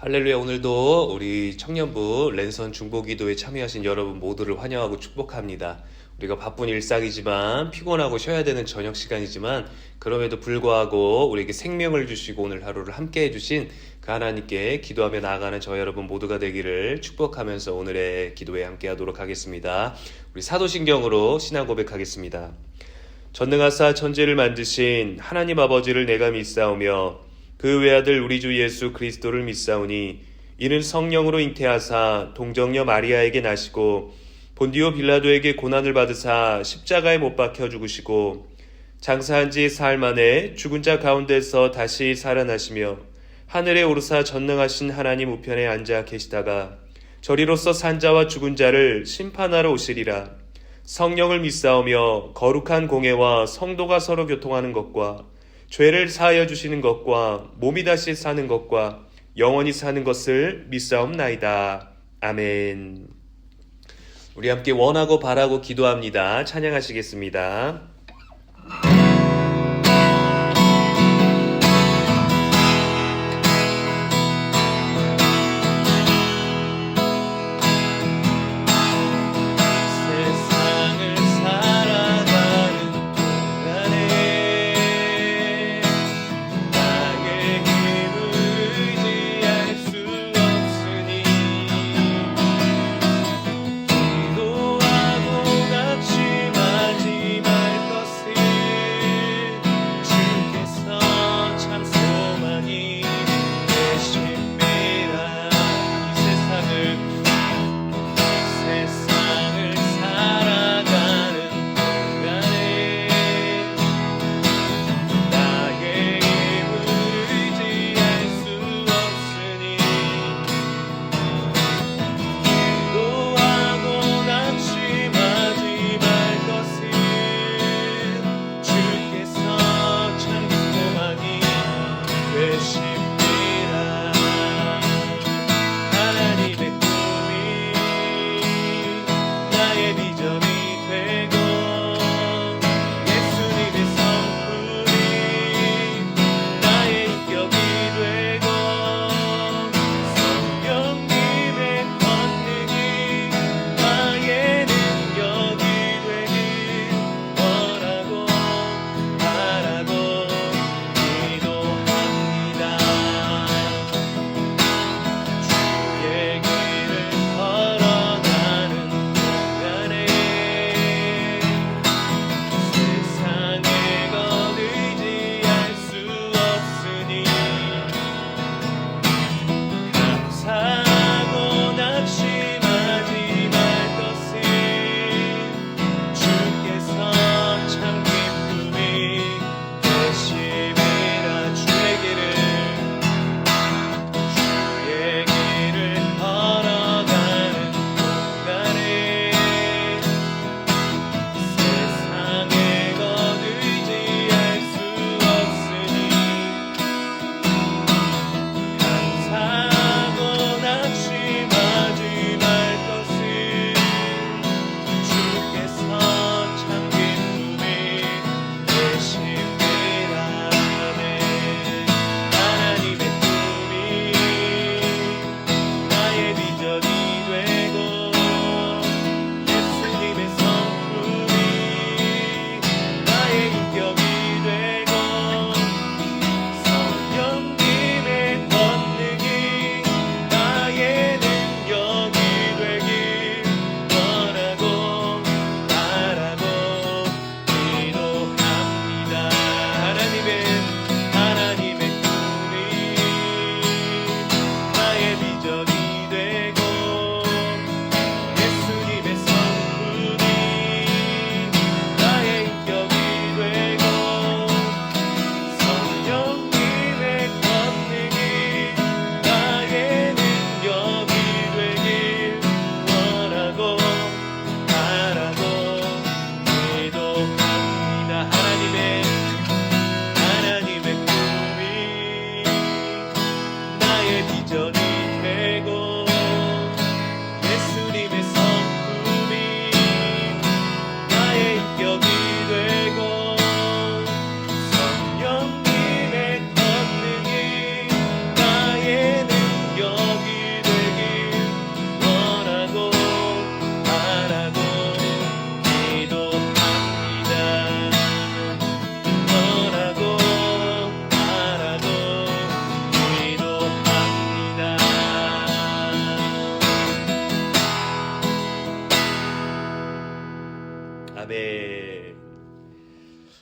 할렐루야. 오늘도 우리 청년부 랜선 중보기도에 참여하신 여러분 모두를 환영하고 축복합니다. 우리가 바쁜 일상이지만 피곤하고 쉬어야 되는 저녁 시간이지만 그럼에도 불구하고 우리에게 생명을 주시고 오늘 하루를 함께 해주신 그 하나님께 기도하며 나아가는 저 여러분 모두가 되기를 축복하면서 오늘의 기도에 함께 하도록 하겠습니다. 우리 사도신경으로 신앙 고백하겠습니다. 전능하사 천지를 만드신 하나님 아버지를 내가 믿사오며 그 외아들 우리 주 예수 그리스도를 믿사오니 이는 성령으로 잉태하사 동정녀 마리아에게 나시고 본디오 빌라도에게 고난을 받으사 십자가에 못 박혀 죽으시고 장사한 지 사흘 만에 죽은 자 가운데서 다시 살아나시며 하늘에 오르사 전능하신 하나님 우편에 앉아 계시다가 저리로서 산자와 죽은 자를 심판하러 오시리라. 성령을 믿사오며 거룩한 공회와 성도가 서로 교통하는 것과 죄를 사하여 주시는 것과 몸이 다시 사는 것과 영원히 사는 것을 믿사옵나이다. 아멘. 우리 함께 원하고 바라고 기도합니다. 찬양하시겠습니다.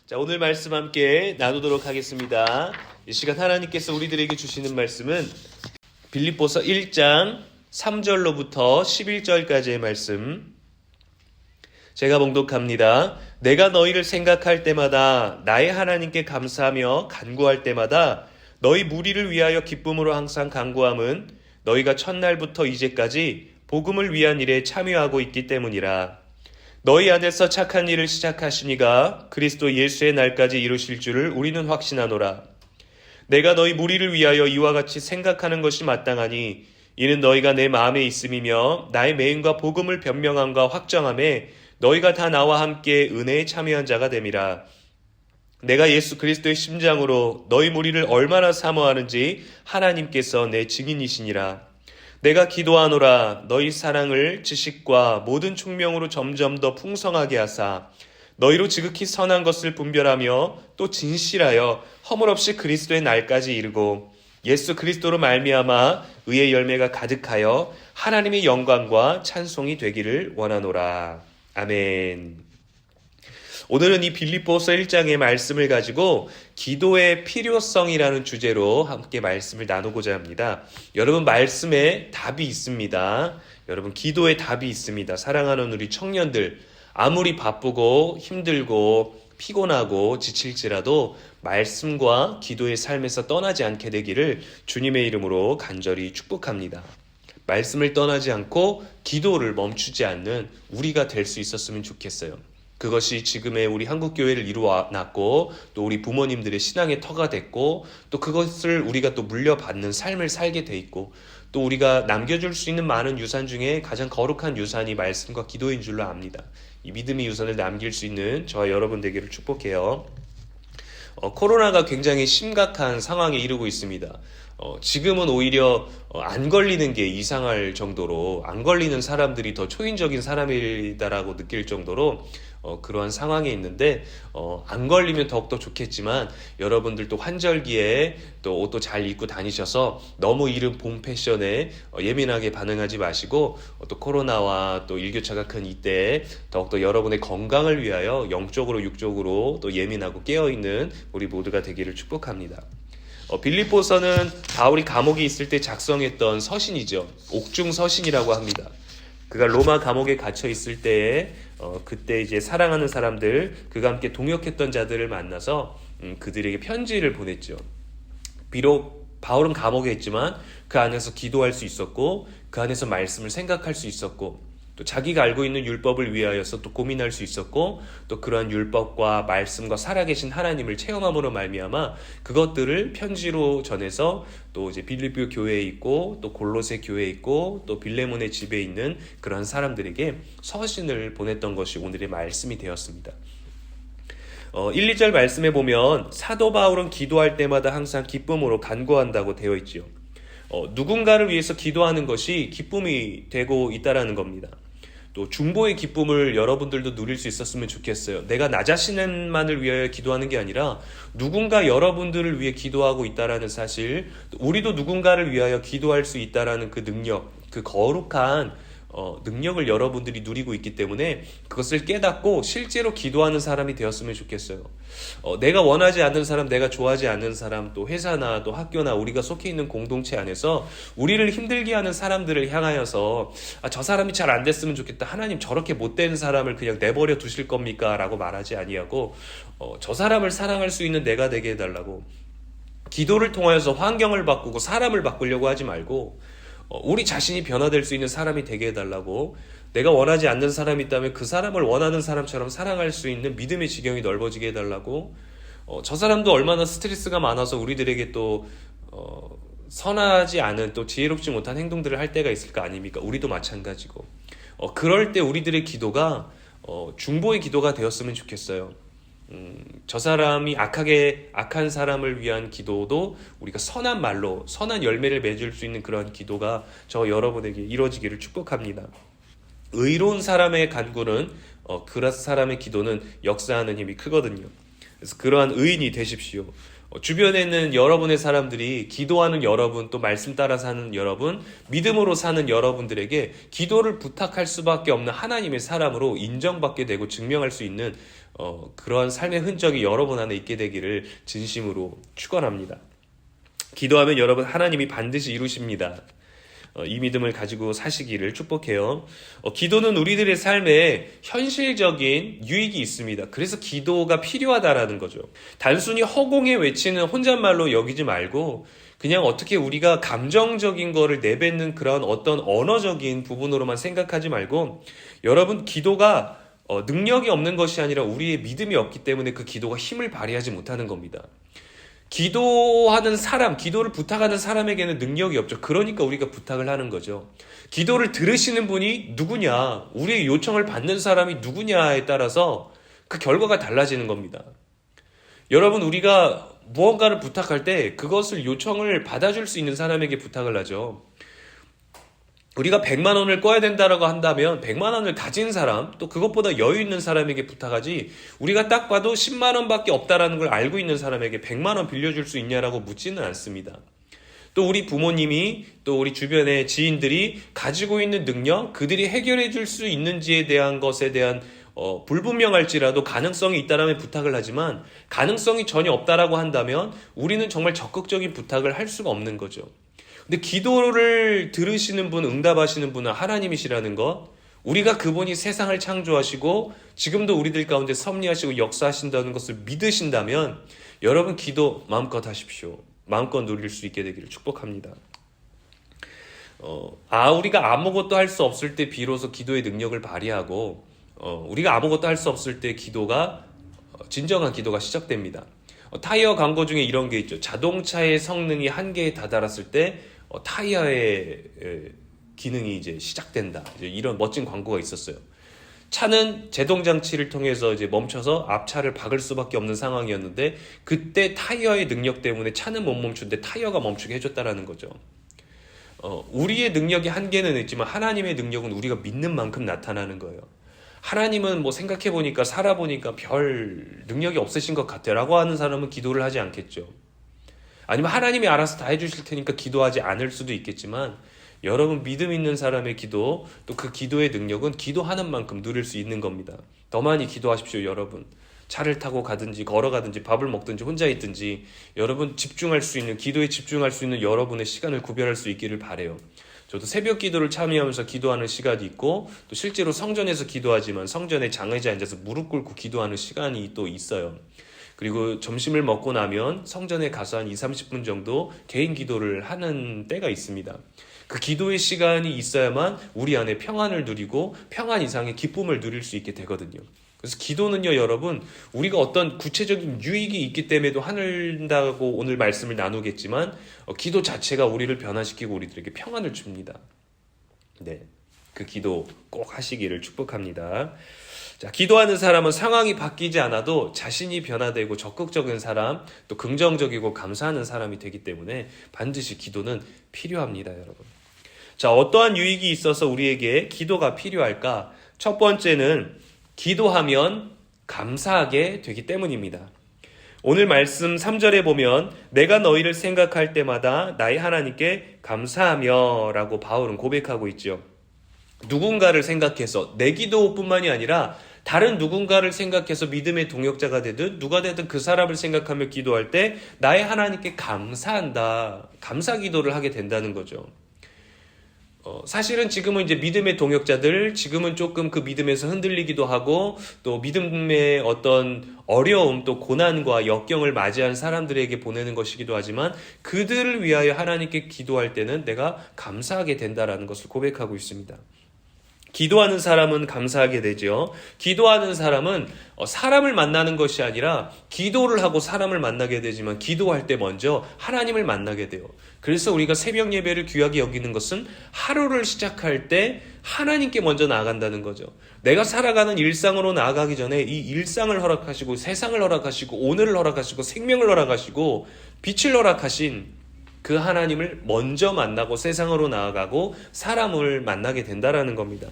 자, 오늘 말씀 함께 나누도록 하겠습니다. 이 시간 하나님께서 우리들에게 주시는 말씀은 빌립보서 1장 3절로부터 11절까지의 말씀. 제가 봉독합니다. 내가 너희를 생각할 때마다 나의 하나님께 감사하며 간구할 때마다 너희 무리를 위하여 기쁨으로 항상 간구함은 너희가 첫날부터 이제까지 복음을 위한 일에 참여하고 있기 때문이라. 너희 안에서 착한 일을 시작하시니가 그리스도 예수의 날까지 이루실 줄을 우리는 확신하노라. 내가 너희 무리를 위하여 이와 같이 생각하는 것이 마땅하니 이는 너희가 내 마음에 있음이며 나의 매임과 복음을 변명함과 확정함에 너희가 다 나와 함께 은혜에 참여한 자가 됨이라. 내가 예수 그리스도의 심장으로 너희 무리를 얼마나 사모하는지 하나님께서 내 증인이시니라. 내가 기도하노라. 너희 사랑을 지식과 모든 총명으로 점점 더 풍성하게 하사 너희로 지극히 선한 것을 분별하며 또 진실하여 허물 없이 그리스도의 날까지 이르고 예수 그리스도로 말미암아 의의 열매가 가득하여 하나님의 영광과 찬송이 되기를 원하노라. 아멘. 오늘은 이 빌립보서 1장의 말씀을 가지고 기도의 필요성이라는 주제로 함께 말씀을 나누고자 합니다. 여러분, 말씀에 답이 있습니다. 여러분, 기도에 답이 있습니다. 사랑하는 우리 청년들, 아무리 바쁘고 힘들고 피곤하고 지칠지라도 말씀과 기도의 삶에서 떠나지 않게 되기를 주님의 이름으로 간절히 축복합니다. 말씀을 떠나지 않고 기도를 멈추지 않는 우리가 될 수 있었으면 좋겠어요. 그것이 지금의 우리 한국교회를 이루어놨고 또 우리 부모님들의 신앙의 터가 됐고 또 그것을 우리가 또 물려받는 삶을 살게 돼 있고 또 우리가 남겨줄 수 있는 많은 유산 중에 가장 거룩한 유산이 말씀과 기도인 줄로 압니다. 이 믿음의 유산을 남길 수 있는 저와 여러분 되기를 축복해요. 코로나가 굉장히 심각한 상황에 이르고 있습니다. 지금은 오히려 안 걸리는 게 이상할 정도로 안 걸리는 사람들이 더 초인적인 사람이다라고 느낄 정도로 그러한 상황에 있는데 안 걸리면 더욱더 좋겠지만 여러분들도 환절기에 또 옷도 잘 입고 다니셔서 너무 이른 봄 패션에 예민하게 반응하지 마시고 또 코로나와 또 일교차가 큰 이때에 더욱더 여러분의 건강을 위하여 영적으로 육적으로 또 예민하고 깨어있는 우리 모두가 되기를 축복합니다. 빌립보서는 바울이 감옥에 있을 때 작성했던 서신이죠. 옥중 서신이라고 합니다. 그가 로마 감옥에 갇혀 있을 때에 그때 이제 사랑하는 사람들, 그가 함께 동역했던 자들을 만나서 그들에게 편지를 보냈죠. 비록 바울은 감옥에 있지만 그 안에서 기도할 수 있었고 그 안에서 말씀을 생각할 수 있었고 또 자기가 알고 있는 율법을 위하여서 또 고민할 수 있었고 또 그러한 율법과 말씀과 살아계신 하나님을 체험함으로 말미암아 그것들을 편지로 전해서 또 이제 빌립보 교회에 있고 또 골로새 교회에 있고 또 빌레몬의 집에 있는 그러한 사람들에게 서신을 보냈던 것이 오늘의 말씀이 되었습니다. 1, 2절 말씀에 보면 사도 바울은 기도할 때마다 항상 기쁨으로 간구한다고 되어 있죠. 누군가를 위해서 기도하는 것이 기쁨이 되고 있다라는 겁니다. 또 중보의 기쁨을 여러분들도 누릴 수 있었으면 좋겠어요. 내가 나 자신만을 위하여 기도하는 게 아니라 누군가 여러분들을 위해 기도하고 있다라는 사실, 우리도 누군가를 위하여 기도할 수 있다라는 그 능력, 그 거룩한 능력을 여러분들이 누리고 있기 때문에 그것을 깨닫고 실제로 기도하는 사람이 되었으면 좋겠어요. 내가 원하지 않는 사람, 내가 좋아하지 않는 사람, 또 회사나 또 학교나 우리가 속해 있는 공동체 안에서 우리를 힘들게 하는 사람들을 향하여서 저 사람이 잘 안 됐으면 좋겠다. 하나님 저렇게 못된 사람을 그냥 내버려 두실 겁니까? 라고 말하지 아니하고 저 사람을 사랑할 수 있는 내가 되게 해달라고 기도를 통하여서 환경을 바꾸고 사람을 바꾸려고 하지 말고 우리 자신이 변화될 수 있는 사람이 되게 해달라고 내가 원하지 않는 사람이 있다면 그 사람을 원하는 사람처럼 사랑할 수 있는 믿음의 지경이 넓어지게 해달라고 저 사람도 얼마나 스트레스가 많아서 우리들에게 또 선하지 않은 또 지혜롭지 못한 행동들을 할 때가 있을 거 아닙니까? 우리도 마찬가지고 그럴 때 우리들의 기도가 중보의 기도가 되었으면 좋겠어요. 저 사람이 악한 사람을 위한 기도도 우리가 선한 말로 선한 열매를 맺을 수 있는 그런 기도가 저 여러분에게 이루어지기를 축복합니다. 의로운 사람의 간구는 그 사람의 기도는 역사하는 힘이 크거든요. 그래서 그러한 의인이 되십시오. 주변에 있는 여러분의 사람들이 기도하는 여러분, 또 말씀 따라 사는 여러분, 믿음으로 사는 여러분들에게 기도를 부탁할 수밖에 없는 하나님의 사람으로 인정받게 되고 증명할 수 있는 그러한 삶의 흔적이 여러분 안에 있게 되기를 진심으로 축원합니다. 기도하면 여러분 하나님이 반드시 이루십니다. 이 믿음을 가지고 사시기를 축복해요. 기도는 우리들의 삶에 현실적인 유익이 있습니다. 그래서 기도가 필요하다라는 거죠. 단순히 허공에 외치는 혼잣말로 여기지 말고 그냥 어떻게 우리가 감정적인 거를 내뱉는 그런 어떤 언어적인 부분으로만 생각하지 말고 여러분 기도가 능력이 없는 것이 아니라 우리의 믿음이 없기 때문에 그 기도가 힘을 발휘하지 못하는 겁니다. 기도하는 사람, 기도를 부탁하는 사람에게는 능력이 없죠. 그러니까 우리가 부탁을 하는 거죠. 기도를 들으시는 분이 누구냐, 우리의 요청을 받는 사람이 누구냐에 따라서 그 결과가 달라지는 겁니다. 여러분, 우리가 무언가를 부탁할 때 그것을 요청을 받아줄 수 있는 사람에게 부탁을 하죠. 우리가 100만 원을 꺼야 된다라고 한다면 100만 원을 가진 사람, 또 그것보다 여유 있는 사람에게 부탁하지, 우리가 딱 봐도 10만 원밖에 없다라는 걸 알고 있는 사람에게 100만 원 빌려줄 수 있냐라고 묻지는 않습니다. 또 우리 부모님이, 또 우리 주변의 지인들이 가지고 있는 능력, 그들이 해결해 줄 수 있는지에 대한 것에 대한 불분명할지라도 가능성이 있다라면 부탁을 하지만 가능성이 전혀 없다라고 한다면 우리는 정말 적극적인 부탁을 할 수가 없는 거죠. 근데 기도를 들으시는 분, 응답하시는 분은 하나님이시라는 것, 우리가 그분이 세상을 창조하시고 지금도 우리들 가운데 섭리하시고 역사하신다는 것을 믿으신다면 여러분 기도 마음껏 하십시오. 마음껏 누릴 수 있게 되기를 축복합니다. 우리가 아무것도 할 수 없을 때 비로소 기도의 능력을 발휘하고 우리가 아무것도 할 수 없을 때 기도가 진정한 기도가 시작됩니다. 타이어 광고 중에 이런 게 있죠. 자동차의 성능이 한계에 다다랐을 때 타이어의 기능이 이제 시작된다. 이제 이런 멋진 광고가 있었어요. 차는 제동 장치를 통해서 이제 멈춰서 앞차를 박을 수밖에 없는 상황이었는데 그때 타이어의 능력 때문에 차는 못 멈추는데 타이어가 멈추게 해줬다라는 거죠. 우리의 능력이 한계는 있지만 하나님의 능력은 우리가 믿는 만큼 나타나는 거예요. 하나님은 뭐 생각해보니까 살아보니까 별 능력이 없으신 것 같아 라고 하는 사람은 기도를 하지 않겠죠. 아니면 하나님이 알아서 다 해주실 테니까 기도하지 않을 수도 있겠지만 여러분 믿음 있는 사람의 기도, 또 그 기도의 능력은 기도하는 만큼 누릴 수 있는 겁니다. 더 많이 기도하십시오. 여러분 차를 타고 가든지 걸어가든지 밥을 먹든지 혼자 있든지 여러분 집중할 수 있는, 기도에 집중할 수 있는 여러분의 시간을 구별할 수 있기를 바라요. 저도 새벽 기도를 참여하면서 기도하는 시간이 있고 또 실제로 성전에서 기도하지만 성전에 장의자에 앉아서 무릎 꿇고 기도하는 시간이 또 있어요. 그리고 점심을 먹고 나면 성전에 가서 한 20-30분 정도 개인 기도를 하는 때가 있습니다. 그 기도의 시간이 있어야만 우리 안에 평안을 누리고 평안 이상의 기쁨을 누릴 수 있게 되거든요. 그래서 기도는요, 여러분, 우리가 어떤 구체적인 유익이 있기 때문에도 한다고 오늘 말씀을 나누겠지만 기도 자체가 우리를 변화시키고 우리들에게 평안을 줍니다. 네, 그 기도 꼭 하시기를 축복합니다. 자, 기도하는 사람은 상황이 바뀌지 않아도 자신이 변화되고 적극적인 사람, 또 긍정적이고 감사하는 사람이 되기 때문에 반드시 기도는 필요합니다, 여러분. 자, 어떠한 유익이 있어서 우리에게 기도가 필요할까? 첫 번째는 기도하면 감사하게 되기 때문입니다. 오늘 말씀 3절에 보면 내가 너희를 생각할 때마다 나의 하나님께 감사하며 라고 바울은 고백하고 있죠. 누군가를 생각해서 내 기도뿐만이 아니라 다른 누군가를 생각해서 믿음의 동역자가 되든 누가 되든 그 사람을 생각하며 기도할 때 나의 하나님께 감사한다. 감사 기도를 하게 된다는 거죠. 사실은 지금은 이제 믿음의 동역자들, 지금은 조금 그 믿음에서 흔들리기도 하고 또 믿음의 어떤 어려움 또 고난과 역경을 맞이한 사람들에게 보내는 것이기도 하지만 그들을 위하여 하나님께 기도할 때는 내가 감사하게 된다라는 것을 고백하고 있습니다. 기도하는 사람은 감사하게 되죠. 기도하는 사람은 사람을 만나는 것이 아니라 기도를 하고 사람을 만나게 되지만 기도할 때 먼저 하나님을 만나게 돼요. 그래서 우리가 새벽 예배를 귀하게 여기는 것은 하루를 시작할 때 하나님께 먼저 나아간다는 거죠. 내가 살아가는 일상으로 나아가기 전에 이 일상을 허락하시고 세상을 허락하시고 오늘을 허락하시고 생명을 허락하시고 빛을 허락하신 그 하나님을 먼저 만나고 세상으로 나아가고 사람을 만나게 된다라는 겁니다.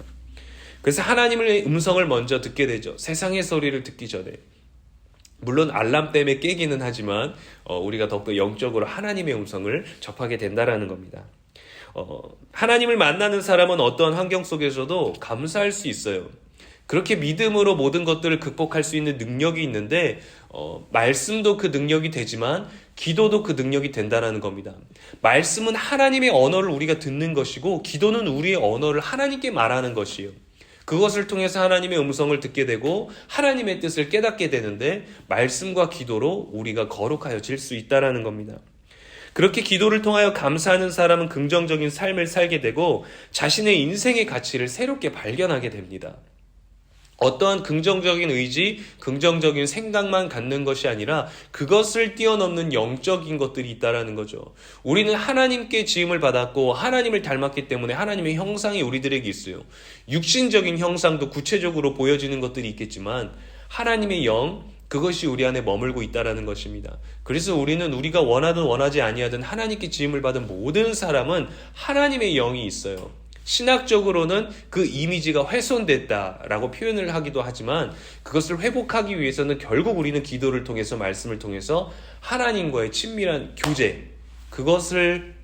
그래서 하나님의 음성을 먼저 듣게 되죠. 세상의 소리를 듣기 전에. 물론 알람 때문에 깨기는 하지만 우리가 더욱더 영적으로 하나님의 음성을 접하게 된다라는 겁니다. 하나님을 만나는 사람은 어떤 환경 속에서도 감사할 수 있어요. 그렇게 믿음으로 모든 것들을 극복할 수 있는 능력이 있는데 말씀도 그 능력이 되지만 기도도 그 능력이 된다는 겁니다. 말씀은 하나님의 언어를 우리가 듣는 것이고 기도는 우리의 언어를 하나님께 말하는 것이에요. 그것을 통해서 하나님의 음성을 듣게 되고 하나님의 뜻을 깨닫게 되는데 말씀과 기도로 우리가 거룩하여질 수 있다는 겁니다. 그렇게 기도를 통하여 감사하는 사람은 긍정적인 삶을 살게 되고 자신의 인생의 가치를 새롭게 발견하게 됩니다. 어떠한 긍정적인 의지, 긍정적인 생각만 갖는 것이 아니라 그것을 뛰어넘는 영적인 것들이 있다는 거죠. 우리는 하나님께 지음을 받았고 하나님을 닮았기 때문에 하나님의 형상이 우리들에게 있어요. 육신적인 형상도 구체적으로 보여지는 것들이 있겠지만 하나님의 영, 그것이 우리 안에 머물고 있다는 것입니다. 그래서 우리는 우리가 원하든 원하지 아니하든 하나님께 지음을 받은 모든 사람은 하나님의 영이 있어요. 신학적으로는 그 이미지가 훼손됐다라고 표현을 하기도 하지만 그것을 회복하기 위해서는 결국 우리는 기도를 통해서 말씀을 통해서 하나님과의 친밀한 교제, 그것을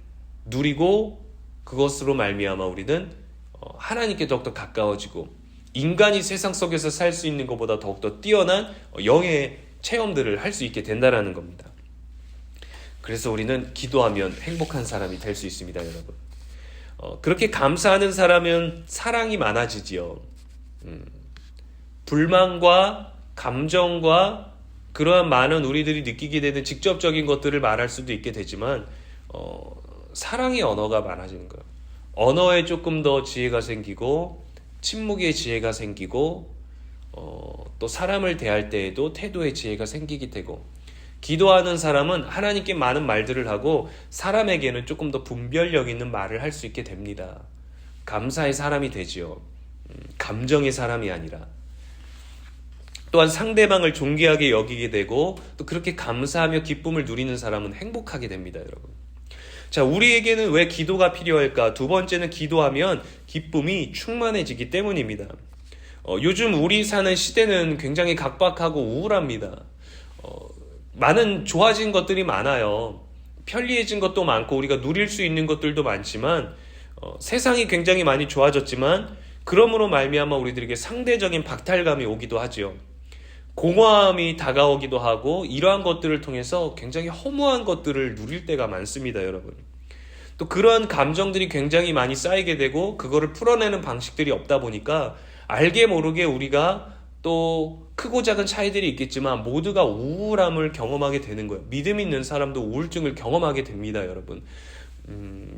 누리고 그것으로 말미암아 우리는 하나님께 더욱더 가까워지고 인간이 세상 속에서 살 수 있는 것보다 더욱더 뛰어난 영의 체험들을 할 수 있게 된다는 겁니다. 그래서 우리는 기도하면 행복한 사람이 될 수 있습니다, 여러분. 그렇게 감사하는 사람은 사랑이 많아지지요. 불만과 감정과 그러한 많은 우리들이 느끼게 되는 직접적인 것들을 말할 수도 있게 되지만 사랑의 언어가 많아지는 거예요. 언어에 조금 더 지혜가 생기고 침묵의 지혜가 생기고 또 사람을 대할 때에도 태도의 지혜가 생기게 되고 기도하는 사람은 하나님께 많은 말들을 하고 사람에게는 조금 더 분별력 있는 말을 할 수 있게 됩니다. 감사의 사람이 되지요. 감정의 사람이 아니라. 또한 상대방을 존귀하게 여기게 되고 또 그렇게 감사하며 기쁨을 누리는 사람은 행복하게 됩니다, 여러분. 자, 우리에게는 왜 기도가 필요할까? 두 번째는 기도하면 기쁨이 충만해지기 때문입니다. 요즘 우리 사는 시대는 굉장히 각박하고 우울합니다. 많은 좋아진 것들이 많아요. 편리해진 것도 많고 우리가 누릴 수 있는 것들도 많지만 세상이 굉장히 많이 좋아졌지만 그러므로 말미암아 우리들에게 상대적인 박탈감이 오기도 하죠. 공허함이 다가오기도 하고 이러한 것들을 통해서 굉장히 허무한 것들을 누릴 때가 많습니다, 여러분. 또 그러한 감정들이 굉장히 많이 쌓이게 되고 그거를 풀어내는 방식들이 없다 보니까 알게 모르게 우리가 또 크고 작은 차이들이 있겠지만 모두가 우울함을 경험하게 되는 거예요. 믿음 있는 사람도 우울증을 경험하게 됩니다, 여러분.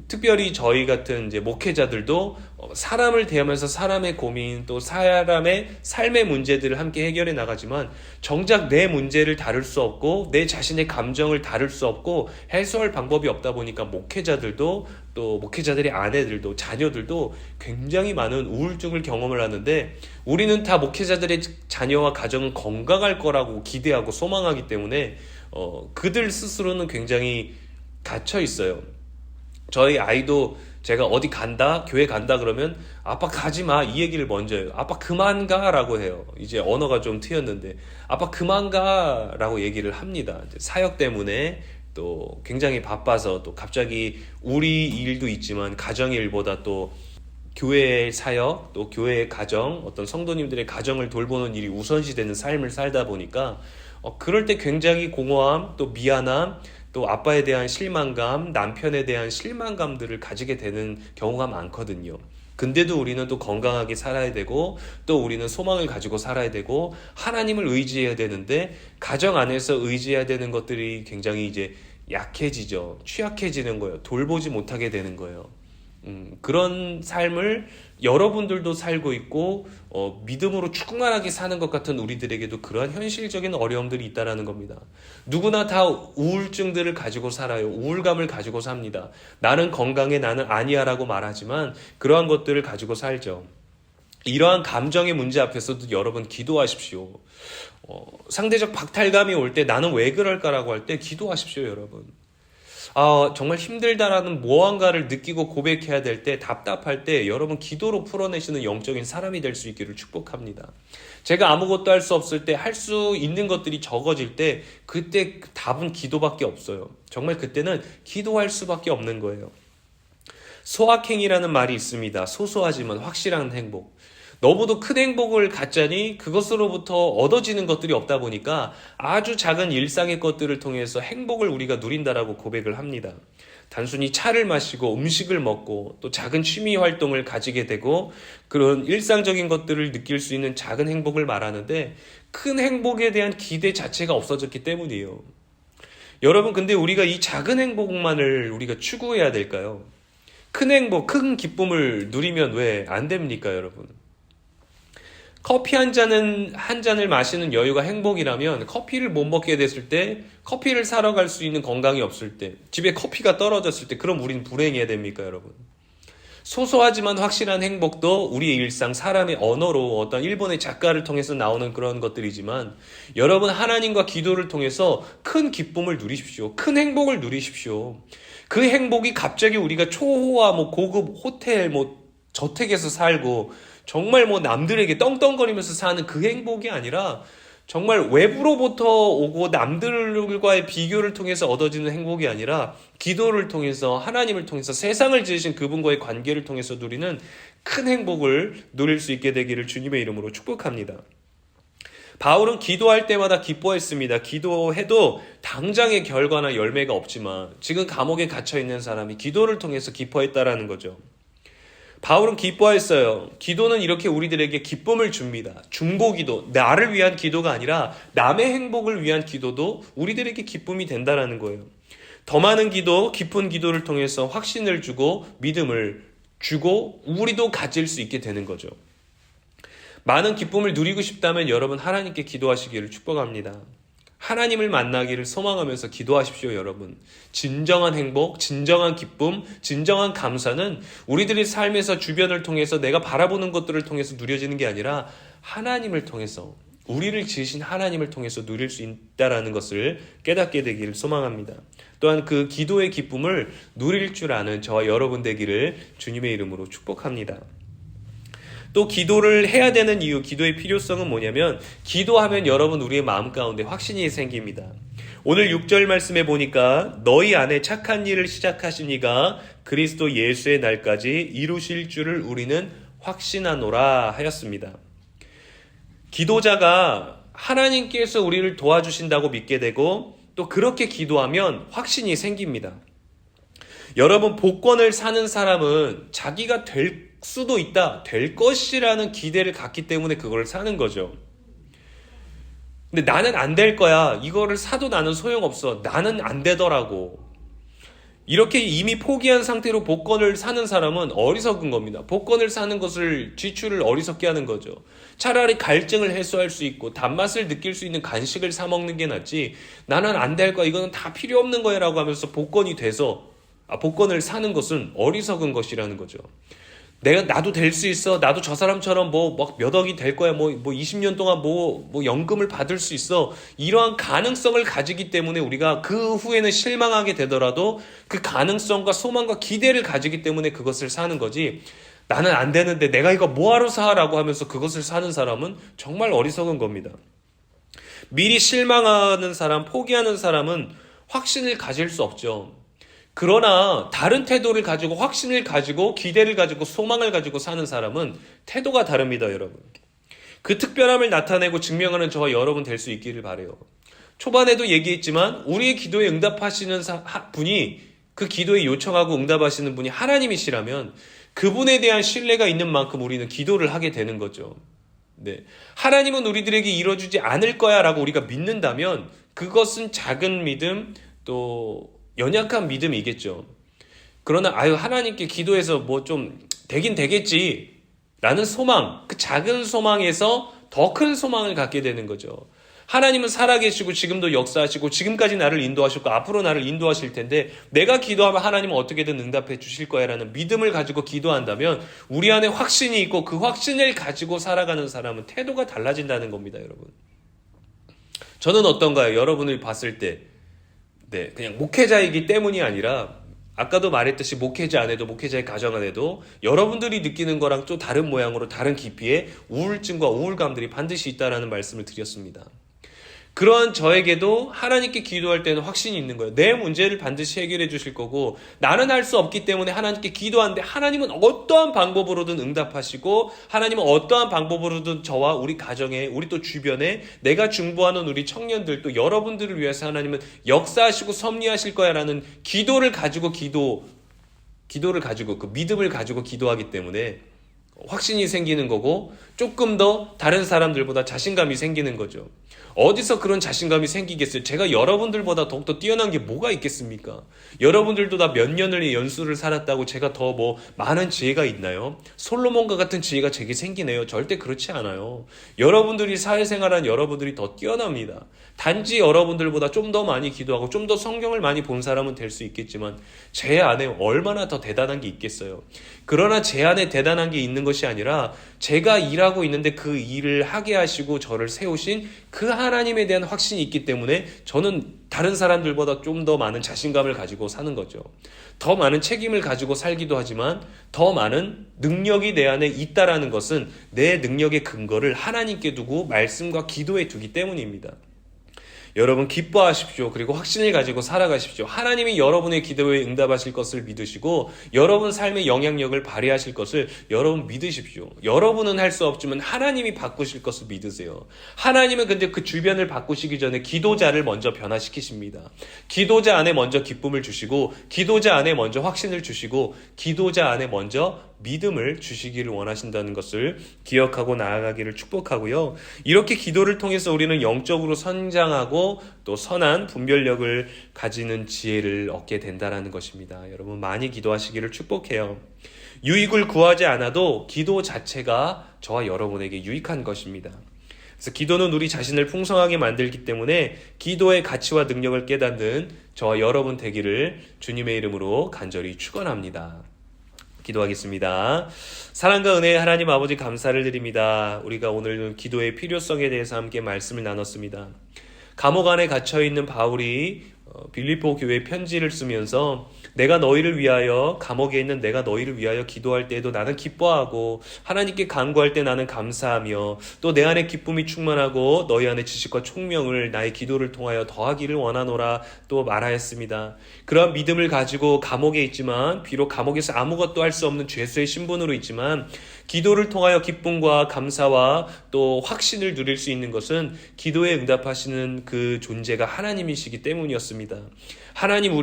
특별히 저희 같은 이제 목회자들도 사람을 대하면서 사람의 고민 또 사람의 삶의 문제들을 함께 해결해 나가지만 정작 내 문제를 다룰 수 없고 내 자신의 감정을 다룰 수 없고 해소할 방법이 없다 보니까 목회자들도 또 목회자들의 아내들도 자녀들도 굉장히 많은 우울증을 경험을 하는데 우리는 다 목회자들의 자녀와 가정은 건강할 거라고 기대하고 소망하기 때문에 그들 스스로는 굉장히 갇혀 있어요. 저희 아이도 제가 어디 간다, 교회 간다 그러면 아빠 가지 마, 이 얘기를 먼저 해요. 아빠 그만 가라고 해요. 이제 언어가 좀 트였는데 아빠 그만 가라고 얘기를 합니다. 이제 사역 때문에 또 굉장히 바빠서 또 갑자기 우리 일도 있지만 가정의 일보다 또 교회의 사역, 또 교회의 가정, 어떤 성도님들의 가정을 돌보는 일이 우선시되는 삶을 살다 보니까 그럴 때 굉장히 공허함, 또 미안함, 또 아빠에 대한 실망감, 남편에 대한 실망감들을 가지게 되는 경우가 많거든요. 근데도 우리는 또 건강하게 살아야 되고 또 우리는 소망을 가지고 살아야 되고 하나님을 의지해야 되는데 가정 안에서 의지해야 되는 것들이 굉장히 이제 약해지죠. 취약해지는 거예요. 돌보지 못하게 되는 거예요. 그런 삶을 여러분들도 살고 있고 믿음으로 충만하게 사는 것 같은 우리들에게도 그러한 현실적인 어려움들이 있다는 겁니다. 누구나 다 우울증들을 가지고 살아요. 우울감을 가지고 삽니다. 나는 건강해, 나는 아니야 라고 말하지만 그러한 것들을 가지고 살죠. 이러한 감정의 문제 앞에서도 여러분 기도하십시오. 상대적 박탈감이 올 때 나는 왜 그럴까라고 할 때 기도하십시오, 여러분. 정말 힘들다라는 무언가를 느끼고 고백해야 될 때, 답답할 때 여러분 기도로 풀어내시는 영적인 사람이 될 수 있기를 축복합니다. 제가 아무것도 할 수 없을 때, 할 수 있는 것들이 적어질 때 그때 답은 기도밖에 없어요. 정말 그때는 기도할 수밖에 없는 거예요. 소확행이라는 말이 있습니다. 소소하지만 확실한 행복. 너무도 큰 행복을 갖자니 그것으로부터 얻어지는 것들이 없다 보니까 아주 작은 일상의 것들을 통해서 행복을 우리가 누린다라고 고백을 합니다. 단순히 차를 마시고 음식을 먹고 또 작은 취미 활동을 가지게 되고 그런 일상적인 것들을 느낄 수 있는 작은 행복을 말하는데 큰 행복에 대한 기대 자체가 없어졌기 때문이에요. 여러분, 근데 우리가 이 작은 행복만을 우리가 추구해야 될까요? 큰 행복, 큰 기쁨을 누리면 왜 안 됩니까, 여러분? 커피 한 잔을 마시는 여유가 행복이라면 커피를 못 먹게 됐을 때, 커피를 사러 갈 수 있는 건강이 없을 때, 집에 커피가 떨어졌을 때, 그럼 우린 불행해야 됩니까, 여러분? 소소하지만 확실한 행복도 우리의 일상, 사람의 언어로 어떤 일본의 작가를 통해서 나오는 그런 것들이지만 여러분, 하나님과 기도를 통해서 큰 기쁨을 누리십시오. 큰 행복을 누리십시오. 그 행복이 갑자기 우리가 초호화 고급 호텔 저택에서 살고 정말 남들에게 떵떵거리면서 사는 그 행복이 아니라 정말 외부로부터 오고 남들과의 비교를 통해서 얻어지는 행복이 아니라 기도를 통해서, 하나님을 통해서, 세상을 지으신 그분과의 관계를 통해서 누리는 큰 행복을 누릴 수 있게 되기를 주님의 이름으로 축복합니다. 바울은 기도할 때마다 기뻐했습니다. 기도해도 당장의 결과나 열매가 없지만 지금 감옥에 갇혀있는 사람이 기도를 통해서 기뻐했다라는 거죠. 바울은 기뻐했어요. 기도는 이렇게 우리들에게 기쁨을 줍니다. 중보기도, 나를 위한 기도가 아니라 남의 행복을 위한 기도도 우리들에게 기쁨이 된다는 거예요. 더 많은 기도, 깊은 기도를 통해서 확신을 주고 믿음을 주고 우리도 가질 수 있게 되는 거죠. 많은 기쁨을 누리고 싶다면 여러분, 하나님께 기도하시기를 축복합니다. 하나님을 만나기를 소망하면서 기도하십시오, 여러분. 진정한 행복, 진정한 기쁨, 진정한 감사는 우리들의 삶에서 주변을 통해서 내가 바라보는 것들을 통해서 누려지는 게 아니라 하나님을 통해서, 우리를 지으신 하나님을 통해서 누릴 수 있다는 것을 깨닫게 되기를 소망합니다. 또한 그 기도의 기쁨을 누릴 줄 아는 저와 여러분 되기를 주님의 이름으로 축복합니다. 또 기도를 해야 되는 이유, 기도의 필요성은 뭐냐면 기도하면 여러분 우리의 마음 가운데 확신이 생깁니다. 오늘 6절 말씀에 보니까 너희 안에 착한 일을 시작하신 이가 그리스도 예수의 날까지 이루실 줄을 우리는 확신하노라 하였습니다. 기도자가 하나님께서 우리를 도와주신다고 믿게 되고 또 그렇게 기도하면 확신이 생깁니다. 여러분, 복권을 사는 사람은 자기가 될 수도 있다, 될 것이라는 기대를 갖기 때문에 그걸 사는 거죠. 근데 나는 안 될 거야, 이거를 사도 나는 소용없어, 나는 안 되더라고, 이렇게 이미 포기한 상태로 복권을 사는 사람은 어리석은 겁니다. 복권을 사는 것을, 지출을 어리석게 하는 거죠. 차라리 갈증을 해소할 수 있고 단맛을 느낄 수 있는 간식을 사 먹는 게 낫지, 나는 안 될 거야, 이거는 다 필요 없는 거야 라고 하면서 복권을 사는 것은 어리석은 것이라는 거죠. 나도 될 수 있어, 나도 저 사람처럼 몇 억이 될 거야, 20년 동안 연금을 받을 수 있어, 이러한 가능성을 가지기 때문에 우리가 그 후에는 실망하게 되더라도 그 가능성과 소망과 기대를 가지기 때문에 그것을 사는 거지, 나는 안 되는데 내가 이거 뭐하러 사? 라고 하면서 그것을 사는 사람은 정말 어리석은 겁니다. 미리 실망하는 사람, 포기하는 사람은 확신을 가질 수 없죠. 그러나 다른 태도를 가지고, 확신을 가지고, 기대를 가지고, 소망을 가지고 사는 사람은 태도가 다릅니다, 여러분. 그 특별함을 나타내고 증명하는 저와 여러분 될 수 있기를 바라요. 초반에도 얘기했지만 우리의 기도에 응답하시는 분이, 그 기도에 요청하고 응답하시는 분이 하나님이시라면 그분에 대한 신뢰가 있는 만큼 우리는 기도를 하게 되는 거죠. 네. 하나님은 우리들에게 이뤄주지 않을 거야 라고 우리가 믿는다면 그것은 작은 믿음, 또 연약한 믿음이겠죠. 그러나 하나님께 기도해서 좀 되긴 되겠지 라는 소망, 그 작은 소망에서 더 큰 소망을 갖게 되는 거죠. 하나님은 살아계시고 지금도 역사하시고 지금까지 나를 인도하셨고 앞으로 나를 인도하실 텐데 내가 기도하면 하나님은 어떻게든 응답해 주실 거야 라는 믿음을 가지고 기도한다면 우리 안에 확신이 있고 그 확신을 가지고 살아가는 사람은 태도가 달라진다는 겁니다, 여러분. 저는 어떤가요? 여러분을 봤을 때 그냥 목회자이기 때문이 아니라, 아까도 말했듯이 목회자 안에도, 목회자의 가정 안에도 여러분들이 느끼는 거랑 또 다른 모양으로 다른 깊이의 우울증과 우울감들이 반드시 있다라는 말씀을 드렸습니다. 그러한 저에게도 하나님께 기도할 때는 확신이 있는 거예요. 내 문제를 반드시 해결해 주실 거고, 나는 할 수 없기 때문에 하나님께 기도하는데 하나님은 어떠한 방법으로든 응답하시고, 하나님은 어떠한 방법으로든 저와 우리 가정에, 우리 또 주변에, 내가 중보하는 우리 청년들, 또 여러분들을 위해서 하나님은 역사하시고 섭리하실 거야 라는 기도를 가지고 기도를 가지고, 그 믿음을 가지고 기도하기 때문에 확신이 생기는 거고, 조금 더 다른 사람들보다 자신감이 생기는 거죠. 어디서 그런 자신감이 생기겠어요? 제가 여러분들보다 더욱더 뛰어난 게 뭐가 있겠습니까? 여러분들도 다 몇 년을 연수를 살았다고 제가 더 뭐 많은 지혜가 있나요? 솔로몬과 같은 지혜가 제게 생기네요? 절대 그렇지 않아요. 여러분들이 사회생활한 여러분들이 더 뛰어납니다. 단지 여러분들보다 좀 더 많이 기도하고 좀 더 성경을 많이 본 사람은 될 수 있겠지만 제 안에 얼마나 더 대단한 게 있겠어요. 그러나 제 안에 대단한 게 있는 것이 아니라 제가 일하고 있는데 그 일을 하게 하시고 저를 세우신 그 하나님에 대한 확신이 있기 때문에 저는 다른 사람들보다 좀 더 많은 자신감을 가지고 사는 거죠. 더 많은 책임을 가지고 살기도 하지만 더 많은 능력이 내 안에 있다라는 것은 내 능력의 근거를 하나님께 두고 말씀과 기도에 두기 때문입니다. 여러분 기뻐하십시오. 그리고 확신을 가지고 살아가십시오. 하나님이 여러분의 기도에 응답하실 것을 믿으시고 여러분 삶의 영향력을 발휘하실 것을 여러분 믿으십시오. 여러분은 할 수 없지만 하나님이 바꾸실 것을 믿으세요. 하나님은 근데 그 주변을 바꾸시기 전에 기도자를 먼저 변화시키십니다. 기도자 안에 먼저 기쁨을 주시고 기도자 안에 먼저 확신을 주시고 기도자 안에 먼저 믿음을 주시기를 원하신다는 것을 기억하고 나아가기를 축복하고요. 이렇게 기도를 통해서 우리는 영적으로 성장하고 또 선한 분별력을 가지는 지혜를 얻게 된다는 것입니다. 여러분 많이 기도하시기를 축복해요. 유익을 구하지 않아도 기도 자체가 저와 여러분에게 유익한 것입니다. 그래서 기도는 우리 자신을 풍성하게 만들기 때문에 기도의 가치와 능력을 깨닫는 저와 여러분 되기를 주님의 이름으로 간절히 축원합니다. 기도하겠습니다. 사랑과 은혜의 하나님 아버지 감사를 드립니다. 우리가 오늘 기도의 필요성에 대해서 함께 말씀을 나눴습니다. 감옥 안에 갇혀있는 바울이 빌립보 교회에 편지를 쓰면서 내가 너희를 위하여 감옥에 있는 내가 너희를 위하여 기도할 때에도 나는 기뻐하고 하나님께 간구할 때 나는 감사하며 또 내 안에 기쁨이 충만하고 너희 안에 지식과 총명을 나의 기도를 통하여 더하기를 원하노라 또 말하였습니다. 그러한 믿음을 가지고 감옥에 있지만 비록 감옥에서 아무것도 할 수 없는 죄수의 신분으로 있지만 기도를 통하여 기쁨과 감사와 또 확신을 누릴 수 있는 것은 기도에 응답하시는 그 존재가 하나님이시기 때문이었습니다. 하나님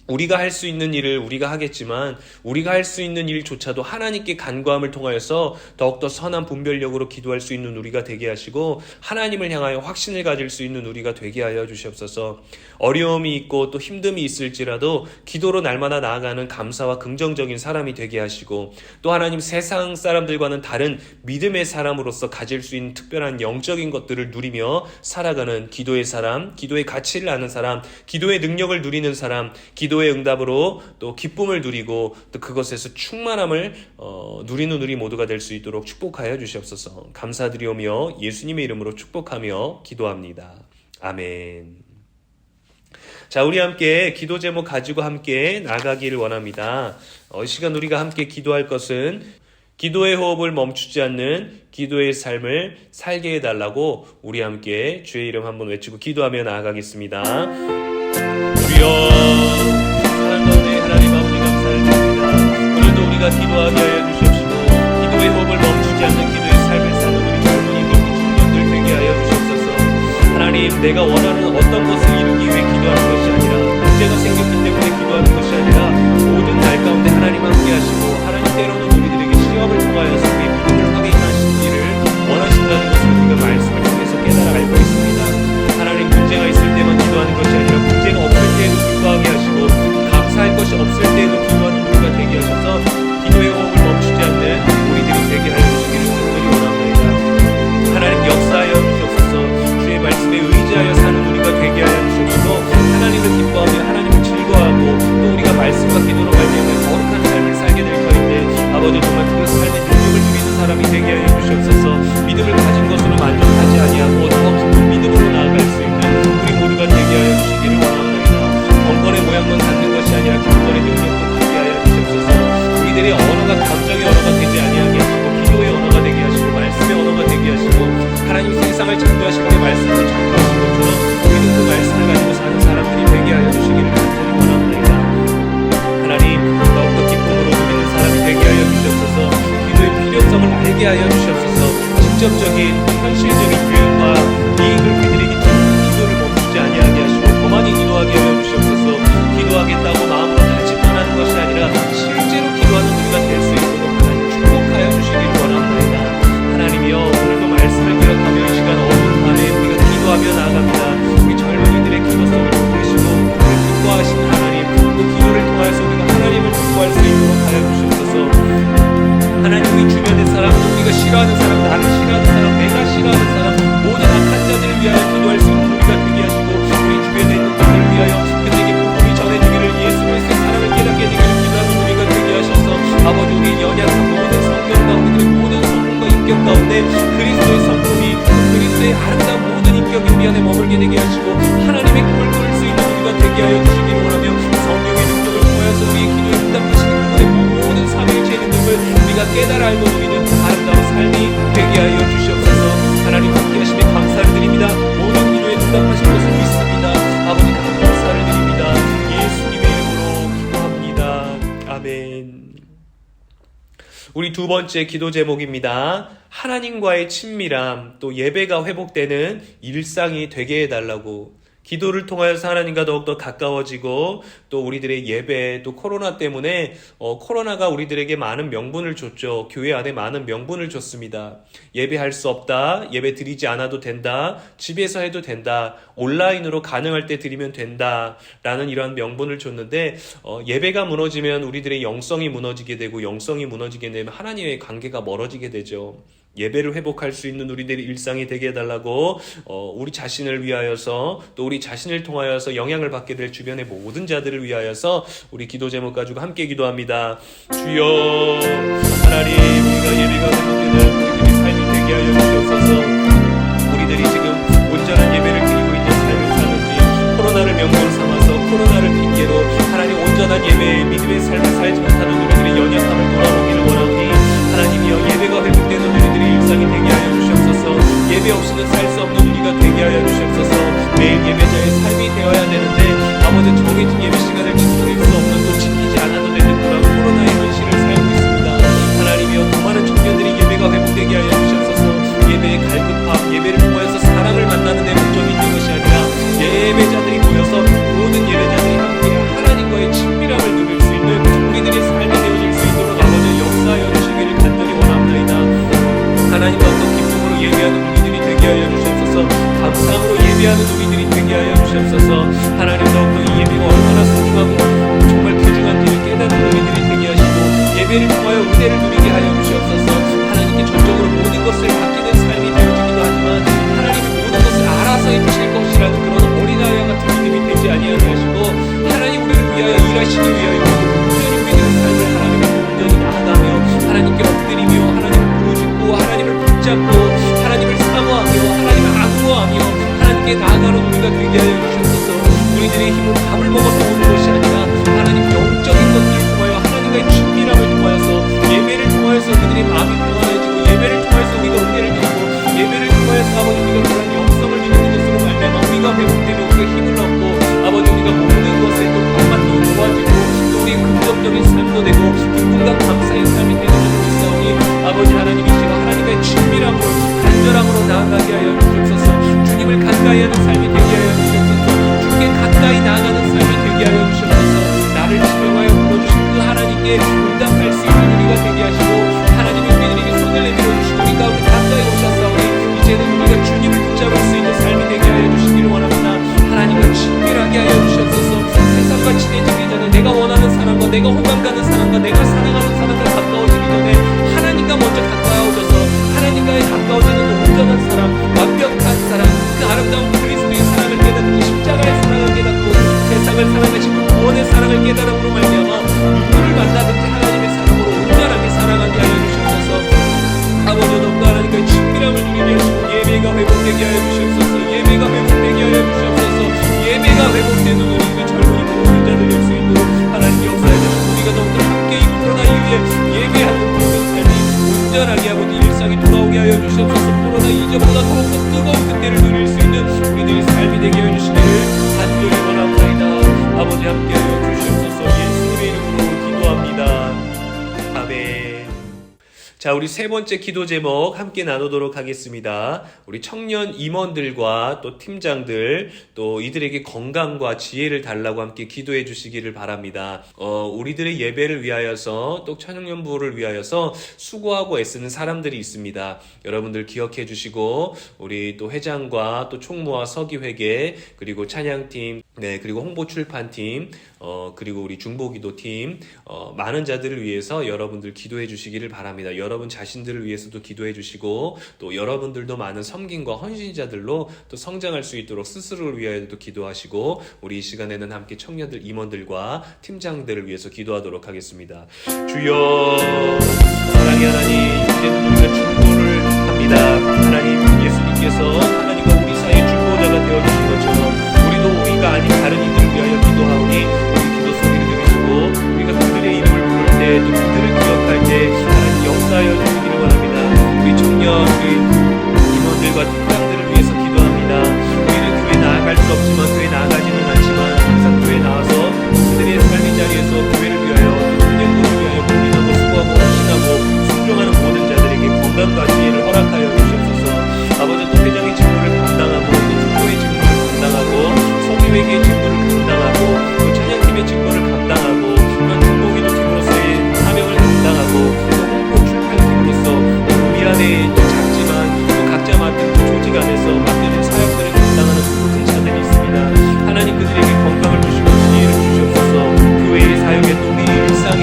우리가 할 수 있는 일을 우리가 하겠지만 우리가 할 수 있는 일조차도 하나님께 간구함을 통하여서 더욱더 선한 분별력으로 기도할 수 있는 우리가 되게 하시고 하나님을 향하여 확신을 가질 수 있는 우리가 되게 하여 주시옵소서. 어려움이 있고 또 힘듦이 있을지라도 기도로 날마다 나아가는 감사와 긍정적인 사람이 되게 하시고 또 하나님 세상 사람들과는 다른 믿음의 사람으로서 가질 수 있는 특별한 영적인 것들을 누리며 살아가는 기도의 사람, 기도의 가치를 아는 사람, 기도의 능력을 누리는 사람, 기도의 응답으로 또 기쁨을 누리고 또 그것에서 충만함을 누리는 우리 모두가 될 수 있도록 축복하여 주시옵소서. 감사드리오며 예수님의 이름으로 축복하며 기도합니다. 아멘. 자, 우리 함께 기도 제목 가지고 함께 나가기를 원합니다. 이 시간 우리가 함께 기도할 것은 기도의 호흡을 멈추지 않는 기도의 삶을 살게 해달라고 우리 함께 주의 이름 한번 외치고 기도하며 나아가겠습니다. 주여 하나님 아버지 감사를 드립니다. 오늘도 우리가 기도하게 하여 주시옵시고 기도의 호흡을 멈추지 않는 기도의 삶을 사는 우리 젊은이들, 청년들 되게 하여 주시옵소서. 하나님 내가 원하는 어떤 것을 이루기 위해 기도하는 것이 아니라 문제가 생겼기 때문에 기도하는 것이 아니라 모든 날 가운데 하나님 함께 하시고 하나님 때로는 우리들에게 시험을 통하여서 우리의 믿음을 확인하시기를 원하신다는 것을 우리가 말씀을 통해서 깨달아 알고 있습니다. 하나님 문제가 있을 때만 기도하는 것이 아니라 문제가 없을 때에도 기도하게 하시고 감사할 것이 없을 때에도 기도하는 우리가 되게 하셔서 기도의 호흡을 아멘. 우리 두 번째 기도 제목입니다. 하나님과의 친밀함, 또 예배가 회복되는 일상이 되게 해달라고. 기도를 통하여서 하나님과 더욱더 가까워지고, 또 우리들의 예배, 또 코로나 때문에 코로나가 우리들에게 많은 명분을 줬죠. 교회 안에 많은 명분을 줬습니다. 예배할 수 없다, 예배 드리지 않아도 된다, 집에서 해도 된다, 온라인으로 가능할 때 드리면 된다 라는 이러한 명분을 줬는데, 예배가 무너지면 우리들의 영성이 무너지게 되고, 영성이 무너지게 되면 하나님의 관계가 멀어지게 되죠. 예배를 회복할 수 있는 우리들의 일상이 되게 해달라고, 우리 자신을 위하여서, 또 우리 자신을 통하여서 영향을 받게 될 주변의 모든 자들을 위하여서 우리 기도 제목 가지고 함께 기도합니다. 주여, 하나님, 우리가 예배가 회복되는 우리들의 삶이 되게 하여 주옵소서. 우리들이 지금 온전한 예배를 드리고 있는 삶을 사는지, 코로나를 명분으로 삼아서 코로나를 핑계로 하나님 온전한 예배의 믿음의 삶을 살지 못하는 우리들의 연약함을 돌아보기를 원하오니, 하나님이여, 예배가 회복되는 우리들의 일상이 되게 하여 주시옵소서. 예배 없이는 살 수 없는 우리가 되게 하여 주시옵소서. 매일 예배자의 삶이 되어야 되는데, 아버지 정해진 예배 시간을 지킬 수 없는, 또 지키지 않아도 되는 그런 코로나의 현실을 살고 있습니다. 하나님이여, 더 많은 청년들이 예배가 회복되게 하여 주시옵소서. 예배의 갈급함, 예배를 통하여서 사랑을 만나는 데 목적이 있는 것이 아니라, 예배자들이 모여서 모든 예배자들이 함께 하나님과의 친밀함을 누릴 수 있는 우리들의 삶이 되어질 수 있도록 아버지 역사하여 주시기를 간절히 원합니다. 하나님과 또 기쁨으로 예배하는 우리들이 되게 하여 주시옵소서. 감사함으로 예배하는 우리들이 되게 하여 주시옵소서. 하나님, 더욱더 이 예배가 얼마나 소중하고 정말 귀중한지를 깨닫는 우리들이 되게 하시고, 예배를 통하여 은혜를 누리게 하여 주시옵소서. 하나님께 전적으로 모든 것을 맡기는 삶이 되어지기도 하지만, 하나님이 모든 것을 알아서 해주실 것이라는 그런 어린아이와 같은 믿음이 되지 아니하게 하시고, 하나님 우리를 위하여 일하시기 위하여 온전히 믿는 삶을 하나님을 온전히 나아가며, 하나님께 엎드리며, 하나님을 부르짖고, 하나님을 붙잡고, 하나님을 사모하며, 하나님을 악무하며 하나님께 나아가는 우리가 되게 하여 주시옵소서. 우리들의 힘은 밥을 먹어서 오는 것이 아니라, 하나님 영적인 것들을 통하여 하나님과의 친밀함을 통하여서, 예배를 통하여서 그들의 마음이 평안해지고, 예배를 통하여서 우리가 은혜를 누리고, 예배를 통하여서 아버지 우리가 그런 영성을 누리는 것으로 말미암아 우리가 회복되며 우리가 힘을 얻고, 아버지 우리가 모든 것에 또 밥맛도 좋아지고, 또 우리의 긍정적인 삶도 되고 기쁨과 감사의 삶이 되는 줄 믿사오니, 아버지 하나님 이 시간 하나님의 친밀함으로 간절함으로 나아가게 하여 주옵소서. 주님을 가까이 하는 삶이 되게 하여 주옵소서. 주께 가까이 나아가는 삶이 되게 하여 주옵소서. 나를 지명하여 불러주신 그 하나님께 응답할 수 있는 우리가 되게 하시고, 하나님이 우리들에게 손을 내밀어 주시고 우리 가운데 가까이 오셨사오니, 이제는 우리가 주님을 붙잡을 수 있는 삶이 되게 하여 주시기를 원합니다. 하나님과 친밀하게 하여 주옵소서. 세상과 친해지기 전에, 내가 원하는 사람과, 내가 호감 가는 사람과, 내가 사랑하는 사람과 가까워지기 전에 하나님과 먼저 가까워져서, 하나님과의 가까워지는 온전한 사람, 완벽한 사람, 그 아름다운 그리스도의 사랑을 깨닫고, 십자가의 사랑을 깨닫고, 세상을 사랑하신 그 구원의 사랑을 깨달음으로 말미암아 누구를 만나든지 하나님의 사랑으로 온전하게 사랑하게 하여 주시옵소서. 아버지 더욱더 하나님과의 친밀함을 누리게 하시고, 예배가 회복되게 하여 주시옵소서. 예배가 회복되게 하여 주시옵소서. 예배가 회복되는 우리가 젊은이 모든 자들일 수 있도록 하나님 역사해 주시고, 우리가 더욱더 함께 이 코로나 이후에 예배하는 모든 삶이 온전하게 아버지 일상이 돌아오게 하여 주시옵소서. 코로나 이전보다 더욱더 뜨거운 그때를 누릴 수 있는 우리들의 삶이 되게 하여 주시기를 간절히 원합니다. 아버지 함께 하여 주시옵소서. 예수님의 이름으로 기도합니다. 아멘. 자, 우리 세 번째 기도 제목 함께 나누도록 하겠습니다. 우리 청년 임원들과 또 팀장들, 또 이들에게 건강과 지혜를 달라고 함께 기도해 주시기를 바랍니다. 우리들의 예배를 위하여서, 또 청년부를 위하여서 수고하고 애쓰는 사람들이 있습니다. 여러분들 기억해 주시고, 우리 또 회장과 또 총무와 서기회계, 그리고 찬양팀, 그리고 홍보 출판팀, 그리고 우리 중보기도팀, 많은 자들을 위해서 여러분들 기도해 주시기를 바랍니다. 여러분 자신들을 위해서도 기도해 주시고, 또 여러분들도 많은 섬김과 헌신자들로 또 성장할 수 있도록 스스로를 위하여도 기도하시고, 우리 이 시간에는 함께 청년들 임원들과 팀장들을 위해서 기도하도록 하겠습니다. 주여, 사랑의 하나님, 이제는 우리가 중보를 합니다. 하나님, 예수님께서 하나님과 우리 사이의 중보자가 되어주신 것처럼 우리도 우리가 아닌 다른 이들을 위하여 기도하오니, 우리 기도 소리를 들으시고, 우리가 그들의 이름을 부를 때, 또 그들을 기억할 때 하나님 역사하여 주시기를 원합니다. 우리 청년, 우리 임원들과 팀장들을 위해서 기도합니다. 우리는 교회 나아갈 수 없지만, 교회 나아가지는 않지만 항상 교회 나와서 그들의 삶의 자리에서 교회를 위하여, 또 청년부를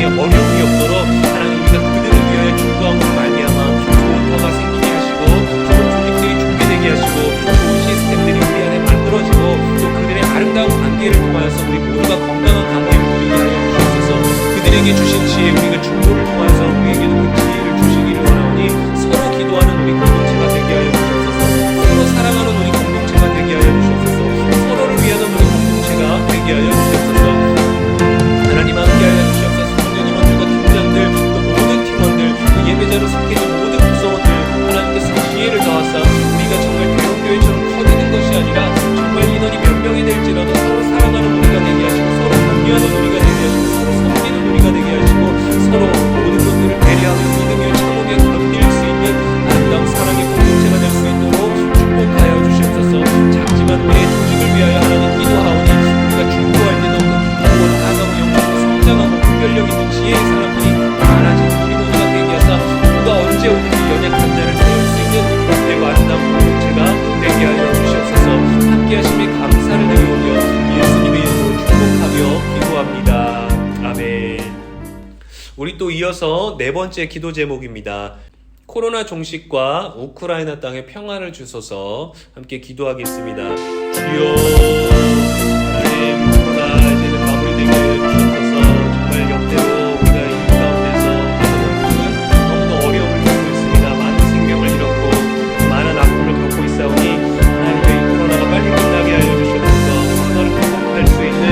어려움이 없도록 하나님 우리가 그들을 위하여 중보함으로 말미암아 좋은 터가 생기게 하시고 좋은 조직들이 준비되게 하시고 좋은 시스템들이 우리 안에 만들어지고 또 그들의 아름다운 관계를 통하여서 우리 모두가 건강한 관계를 누리게 하여 주옵소서. 그들에게 주신 지혜 우리가 중보를 통하여서 우리에게도 그 지혜를 주시기를 원하오니 서로 기도하는 우리 공동체가 되게 하여 주옵소서. 서로 사랑하는 우리 공동체가 되게 하여 주옵소서. 서로를 위하는 우리 공동체가 되게 하여 주옵소서. 하나님 함께하여 주옵소서. 청년 임원들과 팀장들 또 모든 팀원들 또 예배자로 속해 있는 모든 구성원들 하나님께서 지혜를 더하사 우리가 정말 대형교회처럼 커지는 것이 아니라 정말 인원이 몇 명이 될지라도 서로 사랑하는 우리가 되게 하시고 서로 격려하는 우리가 되게 하시고 서로 섬기는 우리가 되게 하시고 서로 모든 것들을 배려하며 믿음의 참음에 건드릴 수 있는 아름다운 사랑의 공동체가 될 수 있도록 축복하여 주시옵소서. 작지만 우리의 조직을 위하여 하나님 기도하오니 우리가 중보할 때도 그 기도와 나아가고 영적으로 성장하고 분별력 있는 지혜의 사람들이 많아지는 우리 모두가 되게 하사 누가 언제 오든지 연약한 자를 세울 수 있는 대고 아름다운 공동체가 되게 하여 주시옵소서. 함께 하심에 감사를 드리오며 예수님의 이름으로 축복하며 기도합니다. 아멘. 우리 또 이어서 네 번째 기도 제목입니다. 코로나 종식과 우크라이나 땅에 평화를 주소서. 함께 기도하겠습니다. 주여 하나님 코로나 이제는 마무리되게 주옵소서. 정말 역대로 우리가 이 가운데서 너무도 어려움을 겪고 있습니다. 많은 생명을 잃었고 많은 아픔을 겪고 있사오니 하나님의 이 코로나가 빨리 끝나게 하여 주시옵소서. 코로나를 극복할 수 있는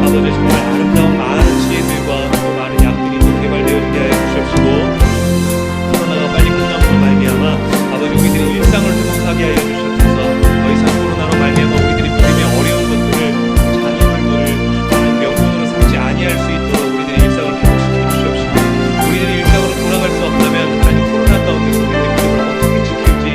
아버지 정말 아름다운 많은 지혜들과 또 많은 약들이 또 개발되어지게 하여 주시옵시고 코로나가 빨리 끝남으로 말미암아 아버지 우리들의 일상을 회복하게 하여 주시옵소서. 더 이상 코로나로 말미암아 우리들이 믿음의 어려운 것들을 장애물들을 명분으로 삼지 아니할 수 있도록 우리들의 일상을 회복시켜 주시옵시고 우리들의 일상으로 돌아갈 수 없다면 하나님 코로나 가운데서 우리들의 믿음을 어떻게 지킬지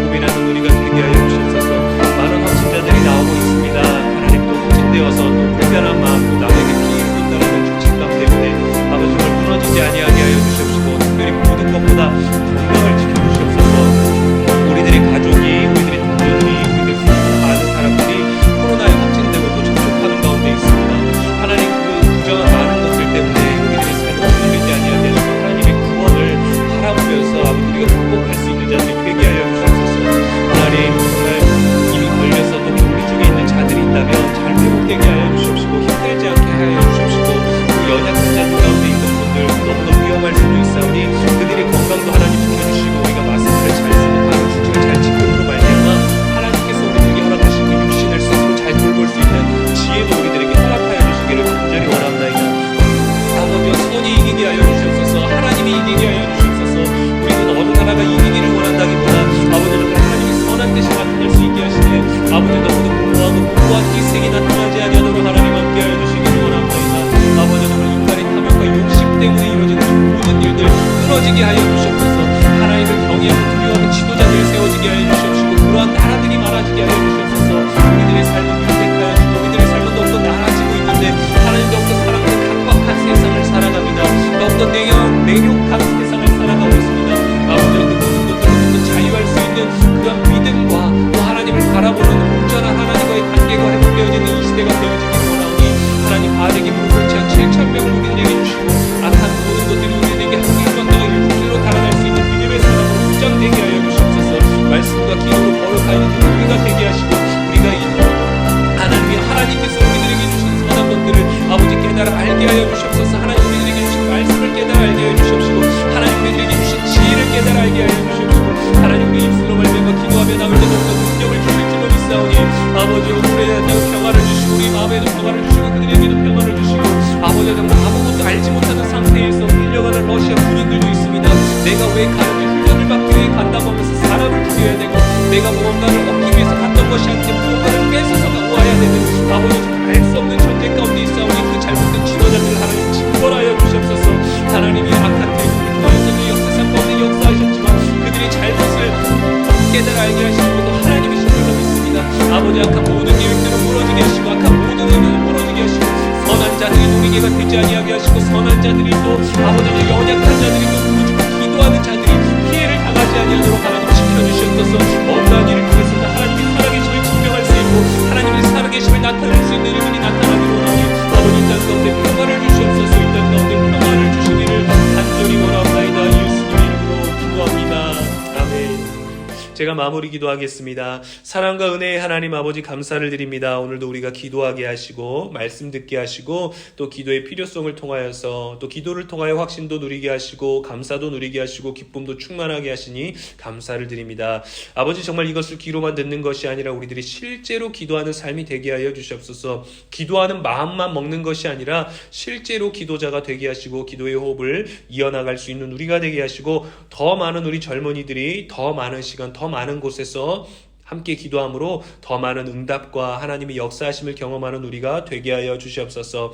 고민하는 우리가 되게 하여 주시옵소서. 많은 확진자들이 나오고 있습니다. 하나님 또 확진되어서 또 불편한 마음 또 남에게 피해를 준다는 죄책감 때문에 아버지 정말 무너지지 아니하게 하여 주시옵시고 특별히 모든 것보다 건강을 지켜주시옵소서. 우리들의 가족이 우리들의 동료들이 우리들 많은 사람들이 코로나에 확진되고 또 접촉하는 가운데 있습니다. 하나님 그 부정한 많은 것들 때문에 우리들의 삶이 흔들리지 아니하게 하시고 하나님의 구원을 바라보면서 아버지 우리가 극복할 수 있는 자들이 되게 하여 주시옵소서. 하나님 정말 이미 걸려서 또 격리 중에 있는 자들이 있다면 잘 회복되게 하여 주시옵시고 힘들지 않게 하여 주시옵시고 또 연약한 자들 가운데 있는 분들 너무나 위험할 수도 있사오니 그들의 건강도 하나님 지켜주시고 우리가 마스크를 잘 쓰고 다른 수칙을 잘 지킴으로 말미암아 하나님께서 우리들에게 허락하신 그 육신을 스스로 잘 돌볼 수 있는 지혜도 우리들에게 허락하여 주시기를 간절히 원합나이다. 아버지와 선이 이기게 하여 주시옵소서. 하나님이 이기게 하여 주시옵소서. 우리는 어느 나라가 이기기를 원한다기보다 아버지는 하나님의 선한 뜻이 나타날 수 있게 하시네. 아버지 너무도 공허하고 무고한 희생이 나타나지 아니하도록 하나님 함께 하여 주시기를 원합나이다. 아버지 정말 인간의 탐욕과 욕심 때문에 이루어지는 모든 일들 끊어지게 하여 주시옵소서. 하나님을 경외하고 두려워하는 지도자들을 세워지게 하여 주시옵시고 그러한 나라들이 많아지게 하여 주시옵소서. 우리들의 삶을 윤택하여 주시고 우리들의 삶은 더욱더 나아지고 있는데 하나님 더욱더 사랑하는 각박한 세상을 살아갑니다. 더욱더 냉혹한 세상을 살아가고 있습니다. 아버지 그 모든 것들로부터 자유할 수 있는 그런 믿음과 또 하나님을 바라보는 온전한 하나님과의 관계가 회복되어지는 이 시대가 되어지기를 원하오니 하나님 바르게 무고치 않은 7,000명을 우리들에게 주시고 악한 모든 것들이 우리들에게 한국전당의 육지로 달아날 수 있는 믿음의 사람으로 확장되게 하여 주시옵소서. 말씀과 기도로 거룩하여 우리가 되게 하시고 우리가 이 하나님께서 우리들에게 주신 선한 것들을 아버지 깨달아 알게 하여 주시옵소서. 하나님 우리들에게 주신 말씀을 깨달아 알게 하여 주시옵시고 하나님 우리들에게 주신 지혜를 깨달아 알게 하여 주시옵시고 하나님 우리 입술로 말미암아 기도하며 남을 때 더욱더 능력을 주실 줄로 믿사오니 아버지 우리에게도 평화를 주시고 우리 마음에도 평화를 주시고 그들에게도 평화를 주시고 아버지 정말 아무것도 알지 못하는 상태에서 끌려가는 러시아 군인들도 있습니다. 내가 왜 가는지 훈련을 받기 위해 간다고 하면서 사람을 죽여야 되고 내가 무언가를 얻기 위해서 갔던 것이 아닌데 무언가를 뺏어서 와야 되는 아버지 알 수 없는 전쟁 가운데 있사오니 그 잘못된 지도자들 하나님 징벌하여 주시옵소서. 하나님이 악한 대국을 통하여서 이 역사상 가운데 역사하셨지만 그들의 잘못을 깨달아 알게 하시는 것도 하나님이신 줄로 믿습니다. 아버지 악한 모든 계획들을 무너지게 하시고 악한 모든 의도를 무너지게 하시고 선한 자들이 누리게가 되지 아니하게 하시고 선한 자들이 또 아버지 연약한 자들이 또 부르짖고 기도하는 자들이 피해를 당하지 아니하도록 하나님 지켜주시옵소서. 어떠한 일을 통해서도 하나님이 살아계심을 증명할 수 있고 하나님의 살아계심을 나타낼 수 있는 일들이 나타나기로 하니 아버지 이 땅 가운데 평화를 주시옵소서. 이 땅 가운데 평화를 주시니 제가 마무리 기도하겠습니다. 사랑과 은혜의 하나님 아버지 감사를 드립니다. 오늘도 우리가 기도하게 하시고 말씀 듣게 하시고 또 기도의 필요성을 통하여서 또 기도를 통하여 확신도 누리게 하시고 감사도 누리게 하시고 기쁨도 충만하게 하시니 감사를 드립니다. 아버지 정말 이것을 귀로만 듣는 것이 아니라 우리들이 실제로 기도하는 삶이 되게 하여 주시옵소서. 기도하는 마음만 먹는 것이 아니라 실제로 기도자가 되게 하시고 기도의 호흡을 이어나갈 수 있는 우리가 되게 하시고 더 많은 우리 젊은이들이 더 많은 시간 더 많은 곳에서 함께 기도함으로 더 많은 응답과 하나님의 역사하심을 경험하는 우리가 되게 하여 주시옵소서.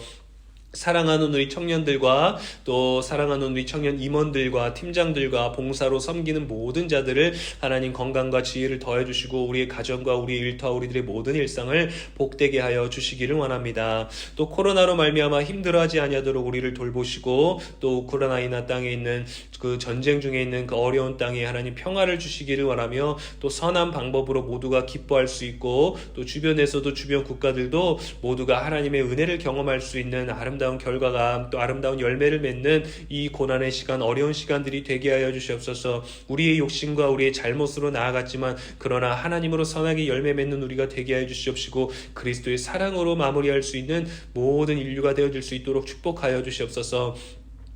사랑하는 우리 청년들과 또 사랑하는 우리 청년 임원들과 팀장들과 봉사로 섬기는 모든 자들을 하나님 건강과 지혜를 더해 주시고 우리의 가정과 우리의 일터와 우리들의 모든 일상을 복되게 하여 주시기를 원합니다. 또 코로나로 말미암아 힘들어하지 아니하도록 우리를 돌보시고 또 우크라이나 땅에 있는 그 전쟁 중에 있는 그 어려운 땅에 하나님 평화를 주시기를 원하며 또 선한 방법으로 모두가 기뻐할 수 있고 또 주변에서도 주변 국가들도 모두가 하나님의 은혜를 경험할 수 있는 아름다운 결과가 또 아름다운 열매를 맺는 이 고난의 시간 어려운 시간들이 되게 하여 주시옵소서. 우리의 욕심과 우리의 잘못으로 나아갔지만 그러나 하나님으로 선하게 열매 맺는 우리가 되게 하여 주시옵시고 그리스도의 사랑으로 마무리할 수 있는 모든 인류가 되어질 수 있도록 축복하여 주시옵소서.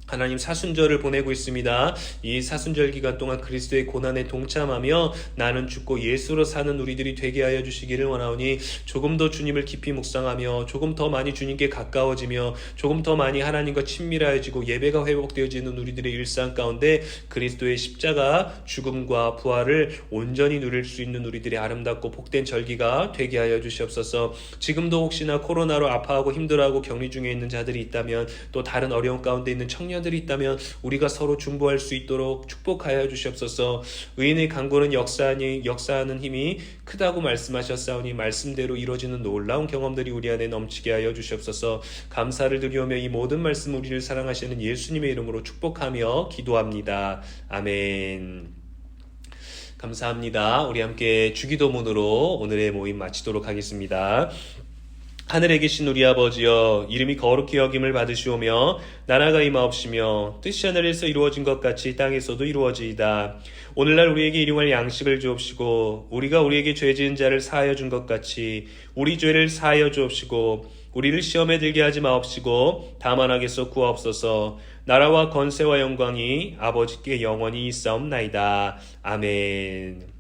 하나님 사순절을 보내고 있습니다. 이 사순절 기간 동안 그리스도의 고난에 동참하며 나는 죽고 예수로 사는 우리들이 되게 하여 주시기를 원하오니 조금 더 주님을 깊이 묵상하며 조금 더 많이 주님께 가까워지며 조금 더 많이 하나님과 친밀해지고 예배가 회복되어지는 우리들의 일상 가운데 그리스도의 십자가 죽음과 부활을 온전히 누릴 수 있는 우리들의 아름답고 복된 절기가 되게 하여 주시옵소서. 지금도 혹시나 코로나로 아파하고 힘들어하고 격리 중에 있는 자들이 있다면 또 다른 어려운 가운데 있는 청년들이 있다면 우리가 서로 중보할 수 있도록 축복하여 주시옵소서. 의인의 간구는 역사하는 힘이 크다고 말씀하셨사오니 말씀대로 이루어지는 놀라운 경험들이 우리 안에 넘치게 하여 주시옵소서. 감사를 드리오며 이 모든 말씀 우리를 사랑하시는 예수님의 이름으로 축복하며 기도합니다. 아멘. 감사합니다. 우리 함께 주기도문으로 오늘의 모임 마치도록 하겠습니다. 하늘에 계신 우리 아버지여, 이름이 거룩히 여김을 받으시오며 나라가 임하옵시며 뜻이 하늘에서 이루어진 것 같이 땅에서도 이루어지이다. 오늘날 우리에게 일용할 양식을 주옵시고 우리가 우리에게 죄 지은 자를 사하여 준 것 같이 우리 죄를 사하여 주옵시고 우리를 시험에 들게 하지 마옵시고 다만 악에서 구하옵소서. 나라와 권세와 영광이 아버지께 영원히 있사옵나이다. 아멘.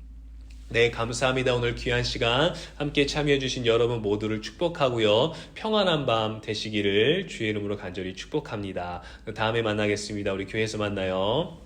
네, 감사합니다. 오늘 귀한 시간 함께 참여해 주신 여러분 모두를 축복하고요. 평안한 밤 되시기를 주의 이름으로 간절히 축복합니다. 다음에 만나겠습니다. 우리 교회에서 만나요.